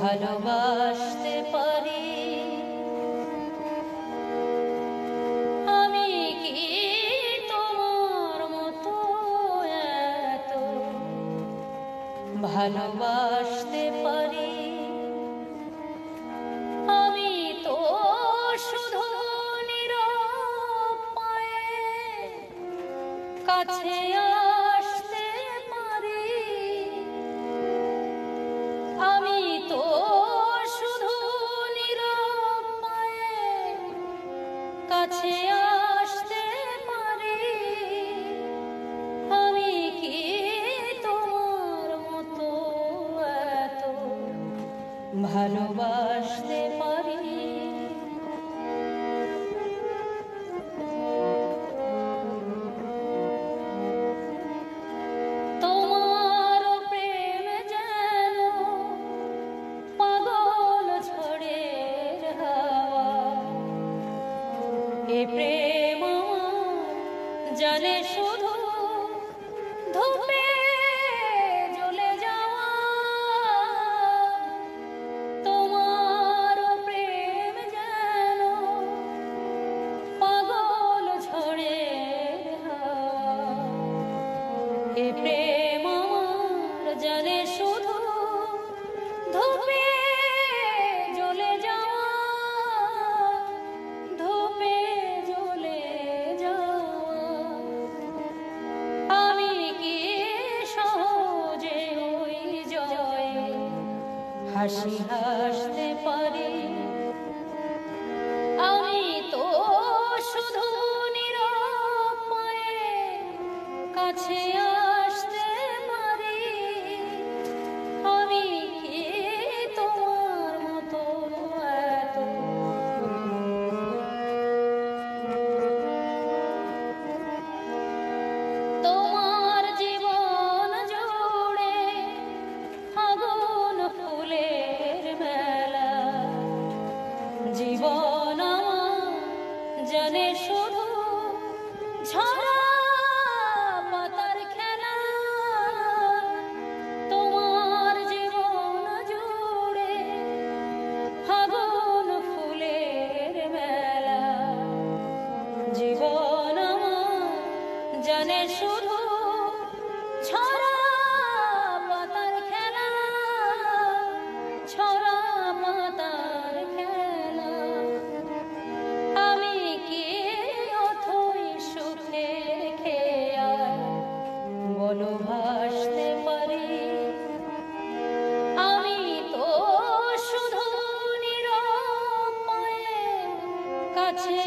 ভালোবাসতে পারি। আমি কি তোমার মতো এত ভালোবাসতে পারি? আমি তো শুধু নীরব পায়ে কাছে আসতে পারি। আমি তো শুধু নীরব পায়ে কাছে আসতে পারি। আমি কি তোমার মতো এত ভালোবাসতে পারি? তোমার প্রেম যেন পাগল ঝড়ের হাওয়া। এ প্রেম জানে শুধু ধূপে জ্বলে যাওয়া। তোমার প্রেম যেন পাগল ঝড়ের হাওয়া। এ প্রেম জানে শুধু ধূপে জ্বলে যাওয়া। ধূপে জ্বলে যাওয়া। আমি কি সহজে ওই জয় হাসি হাসতে পারি? আমি তো শুধু নীরব পায়ে কাছে আসতে পারি। আমি কি তোমার মতো এত তোমার জীবন জুড়ে ফাগুন ফুলের মেলা। জীবন জানে শুধু ঝরা পাতার খেলা। তোমার জীবন জুড়ে ফাগুন ফুলের মেলা। জীবন জানে শুধু ছড়া পাতার খেলা। ছড়া পাতার খেলা। আমি কি অথই সুখের খেয়াল বলো ভাসতে পারি? আমি তো শুধু নীরব পায়ে কাছে